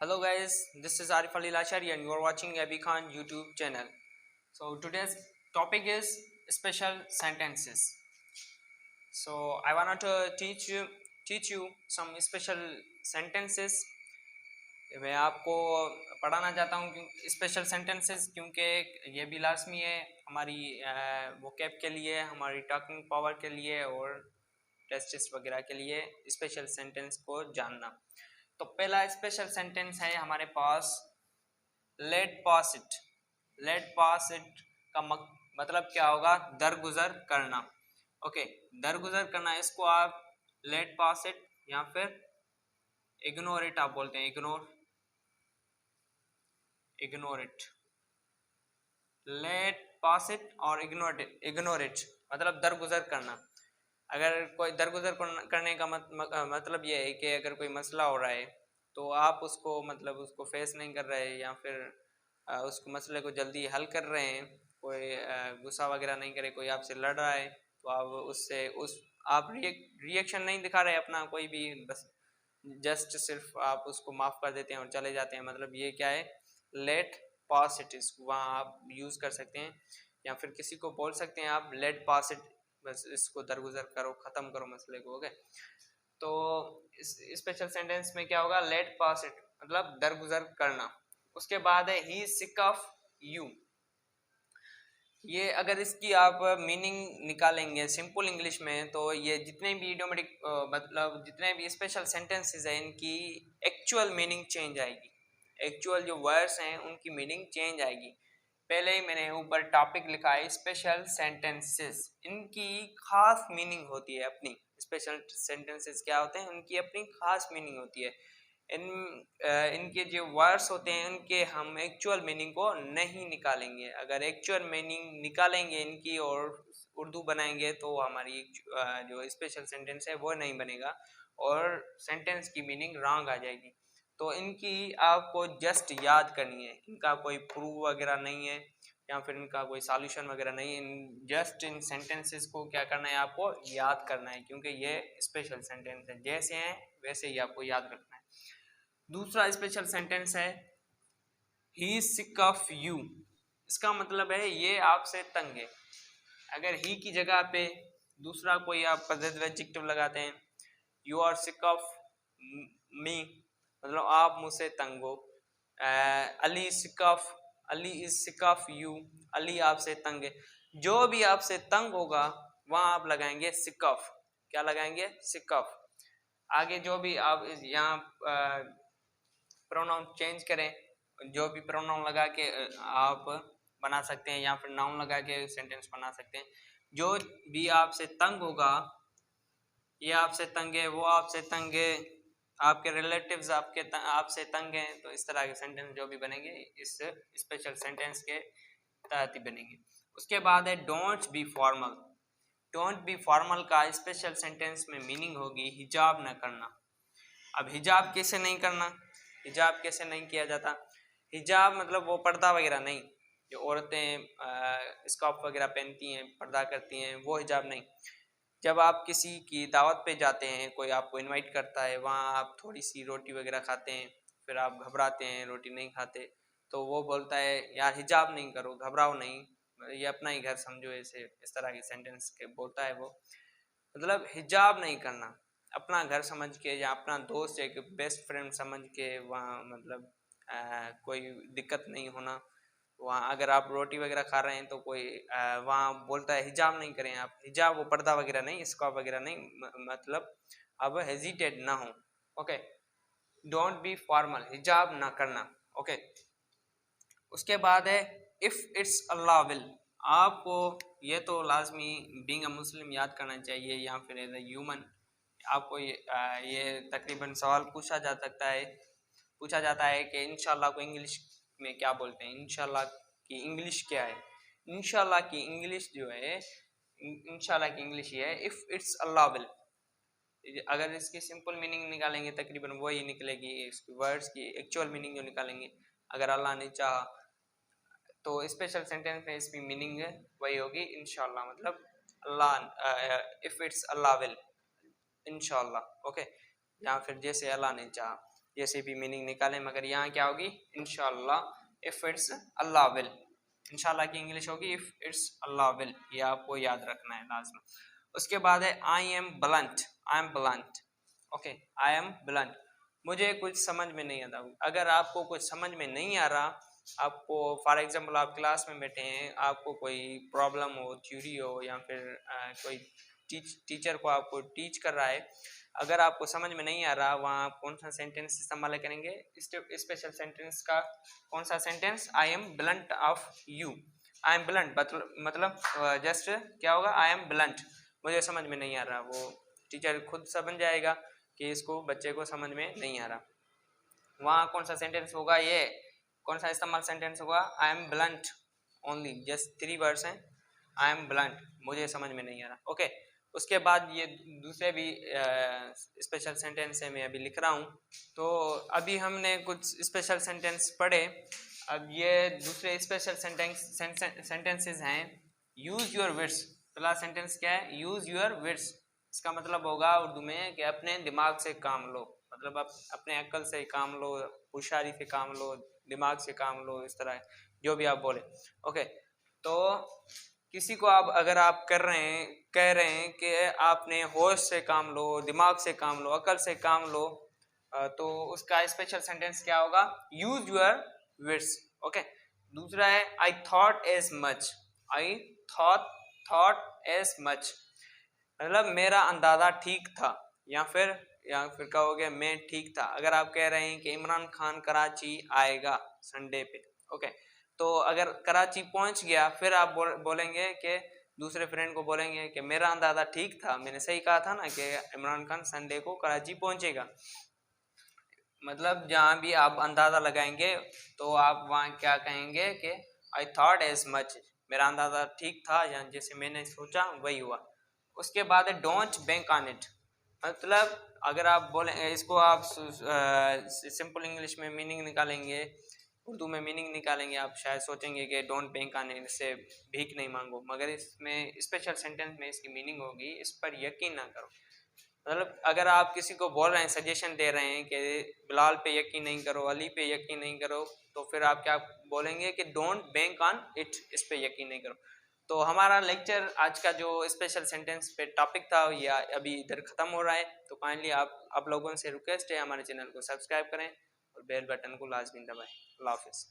Hello guys, this is Arif Ali Lashari and you are watching Abhi Khan YouTube channel. So today's topic is special sentences. So I wanted to teach you some special sentences. मैं आपको पढ़ाना चाहता हूँ special sentences क्योंकि ये भी लाजमी है हमारी वोकैब के लिए, हमारी टॉकिंग पावर के लिए और टेस्ट वगैरह के लिए स्पेशल सेंटेंस को जानना। तो पहला स्पेशल सेंटेंस है हमारे पास let pass it. Let pass it का मतलब क्या होगा? दरगुजर करना। ओके, दरगुजर करना, इसको आप लेट पास इट या फिर इग्नोर इट आप बोलते हैं। Ignore it, let pass it और इग्नोर इट मतलब दरगुजर करना। अगर कोई दरगुजर करने का मतलब ये है कि अगर कोई मसला हो रहा है तो आप उसको मतलब उसको फेस नहीं कर रहे या फिर उसको मसले को जल्दी हल कर रहे हैं, कोई गुस्सा वगैरह नहीं करे, कोई आपसे लड़ रहा है तो आप उससे आप रिएक्शन नहीं दिखा रहे अपना कोई भी, बस जस्ट सिर्फ आप उसको माफ़ कर देते हैं और चले जाते हैं। मतलब ये क्या है? Let pass it. इस वहाँ आप यूज़ कर सकते हैं या फिर किसी को बोल सकते हैं आप लेट पास इट, बस इसको दरगुजर करो, ख़त्म करो मसले को। ओके, तो इस स्पेशल सेंटेंस में क्या होगा? लेट पास इट मतलब दरगुजर करना। उसके बाद है ही सिक ऑफ यू। ये अगर इसकी आप मीनिंग निकालेंगे सिंपल इंग्लिश में तो ये जितने भी इडियोमेटिक मतलब जितने भी स्पेशल सेंटेंसेस हैं इनकी एक्चुअल मीनिंग चेंज आएगी। एक्चुअल जो वर्ड्स हैं उनकी मीनिंग चेंज आएगी। पहले ही मैंने ऊपर टॉपिक लिखा है स्पेशल सेंटेंसेस, इनकी खास मीनिंग होती है अपनी। स्पेशल सेंटेंसेस क्या होते हैं? उनकी अपनी खास मीनिंग होती है। इनके जो वर्ड्स होते हैं उनके हम एक्चुअल मीनिंग को नहीं निकालेंगे। अगर एक्चुअल मीनिंग निकालेंगे इनकी और उर्दू बनाएंगे तो हमारी जो स्पेशल सेंटेंस है वो नहीं बनेगा और सेंटेंस की मीनिंग रॉन्ग आ जाएगी। तो इनकी आपको जस्ट याद करनी है, इनका कोई प्रूफ वगैरह नहीं है या फिर इनका कोई सॉल्यूशन वगैरह नहीं है। जस्ट इन सेंटेंसेस को क्या करना है? आपको याद करना है क्योंकि ये स्पेशल सेंटेंस है, जैसे हैं वैसे ही आपको याद रखना है। दूसरा स्पेशल सेंटेंस है ही सिक ऑफ यू। इसका मतलब है ये आपसे तंग है। अगर ही की जगह पे दूसरा कोई आप पॉजिटिव एडजेक्टिव लगाते हैं, you are sick of me मतलब आप मुझसे तंग हो। Ali is sick of you, Ali आपसे तंग है। जो भी आपसे तंग होगा वहां आप लगाएंगे सिक ऑफ। क्या लगाएंगे? Sick of. आगे जो भी आप यहाँ प्रोनाउन चेंज करें, जो भी प्रोनाउन लगा के आप बना सकते हैं या फिर नाउन लगा के सेंटेंस बना सकते हैं। जो भी आपसे तंग होगा, ये आपसे तंग है, वो आपसे तंग है, आपके रिलेटिव्स आपसे तंग हैं, तो इस तरह के सेंटेंस जो भी बनेंगे इस स्पेशल सेंटेंस के तहत ही बनेंगे। उसके बाद है don't be formal. Don't be formal का स्पेशल सेंटेंस में मीनिंग होगी हिजाब न करना। अब हिजाब कैसे नहीं करना? हिजाब कैसे नहीं किया जाता? हिजाब मतलब वो पर्दा वगैरह नहीं, जो औरतें स्कार्फ वगैरह पहनती हैं, पर्दा करती हैं, वो हिजाब नहीं। जब आप किसी की दावत पे जाते हैं, कोई आपको इनवाइट करता है, वहाँ आप थोड़ी सी रोटी वगैरह खाते हैं, फिर आप घबराते हैं, रोटी नहीं खाते, तो वो बोलता है यार हिजाब नहीं करो, घबराओ नहीं, ये अपना ही घर समझो, ऐसे इस तरह के सेंटेंस के बोलता है वो। मतलब हिजाब नहीं करना, अपना घर समझ के या अपना दोस्त एक बेस्ट फ्रेंड समझ के वहाँ मतलब कोई दिक्कत नहीं होना। वहाँ अगर आप रोटी वगैरह खा रहे हैं तो कोई वहाँ बोलता है हिजाब नहीं करें आप। हिजाब वो पर्दा वगैरह नहीं, स्कार्फ वगैरह नहीं, मतलब अब हेजिटेट ना हो। ओके, डोंट बी फॉर्मल, हिजाब ना करना। ओके, उसके बाद है इफ़ इट्स अल्लाह विल। आपको ये तो लाजमी बीइंग अ मुस्लिम याद करना चाहिए या फिर एज ए ह्यूमन आपको ये तकरीबन सवाल पूछा जाता है कि इंशाल्लाह को इंग्लिश में क्या बोलते हैं? इंशाल्लाह की इंग्लिश क्या है? इंशाल्लाह की इंग्लिश जो है, इंशाल्लाह की इंग्लिश ये है इफ़ इट्स अल्लाह विल। अगर इसकी सिंपल मीनिंग निकालेंगे तकरीबन वही निकलेगी, इसकी वर्ड्स की एक्चुअल मीनिंग जो निकालेंगे, अगर अल्लाह ने चाहा, तो स्पेशल सेंटेंस में इसकी मीनिंग वही होगी इंशाल्लाह, मतलब अल्लाह इफ़ इट्स अल्लाह विल, इंशाल्लाह। ओके, या फिर जैसे अल्लाह ने चाहा। जैसे भी मीनिंग निकालें, मगर यहाँ क्या होगी, इंशाल्लाह इफ इट्स अल्लाह विल। इंशाल्लाह की इंग्लिश होगी इफ इट्स अल्लाह विल, ये आपको याद रखना है लाजमी। उसके बाद है I am blunt, I am blunt, okay, I am blunt, मुझे कुछ समझ में नहीं आता। अगर आपको कुछ समझ में नहीं आ रहा, आपको फॉर एग्जांपल आप क्लास में बैठे हैं, आपको कोई प्रॉब्लम हो, थ्योरी हो, या फिर कोई टीचर को आपको टीच कर रहा है, अगर आपको समझ में नहीं आ रहा, वहाँ आप कौन सा सेंटेंस इस्तेमाल करेंगे, स्पेशल सेंटेंस का कौन सा sentence, I am blunt of you. I am blunt मतलब जस्ट क्या होगा, आई एम ब्लंट, मुझे समझ में नहीं आ रहा, वो टीचर खुद समझ जाएगा कि इसको बच्चे को समझ में नहीं आ रहा। वहाँ कौन सा सेंटेंस होगा, ये कौन सा इस्तेमाल सेंटेंस होगा, I am blunt only, just 3 words हैं, आई एम ब्लंट, मुझे समझ में नहीं आ रहा, ओके। उसके बाद ये दूसरे भी स्पेशल सेंटेंस है, मैं अभी लिख रहा हूँ। तो अभी हमने कुछ स्पेशल सेंटेंस पढ़े, अब ये दूसरे स्पेशल सेंटेंसेस हैं। यूज योर विट्स, पहला सेंटेंस क्या है, यूज योर विट्स, इसका मतलब होगा उर्दू में कि अपने दिमाग से काम लो, मतलब आप अपने अक्ल से काम लो, होशियारी से काम लो, दिमाग से काम लो, इस तरह जो भी आप बोले, ओके। तो किसी को आप अगर आप कह रहे हैं कि आपने होश से काम लो, दिमाग से काम लो, अकल से काम लो, तो उसका स्पेशल सेंटेंस क्या होगा, यूज योर विट्स, ओके। दूसरा है I thought as much, I thought as much, मतलब मेरा अंदाजा ठीक था, या फिर कहोगे मैं ठीक था। अगर आप कह रहे हैं कि इमरान खान कराची आएगा संडे पे, ओके, तो अगर कराची पहुंच गया, फिर आप बोलेंगे कि दूसरे फ्रेंड को बोलेंगे कि मेरा अंदाजा ठीक था, मैंने सही कहा था ना कि इमरान खान संडे को कराची पहुंचेगा। मतलब जहाँ भी आप अंदाजा लगाएंगे तो आप वहाँ क्या कहेंगे कि आई थॉट एज मच, मेरा अंदाजा ठीक था, या जैसे मैंने सोचा वही हुआ। उसके बाद है डोंट बैंक ऑन इट, मतलब अगर आप बोले इसको, आप सिंपल इंग्लिश में मीनिंग निकालेंगे, उर्दू में मीनिंग निकालेंगे, आप शायद सोचेंगे कि डोंट बैंक ऑन इट से भीख नहीं मांगो, मगर इसमें स्पेशल सेंटेंस में इसकी मीनिंग होगी इस पर यकीन ना करो। मतलब अगर आप किसी को बोल रहे हैं, सजेशन दे रहे हैं कि बिलाल पे यकीन नहीं करो, अली पे यकीन नहीं करो, तो फिर आप क्या बोलेंगे कि डोंट बैंक ऑन इट, इस पे यकीन नहीं करो। तो हमारा लेक्चर आज का जो स्पेशल सेंटेंस पे टॉपिक था, या अभी इधर ख़त्म हो रहा है। तो काइंडली आप लोगों से रिक्वेस्ट है, हमारे चैनल को सब्सक्राइब करें और बेल बटन को लाजमी दबाएं। अल्लाह हाफिज़।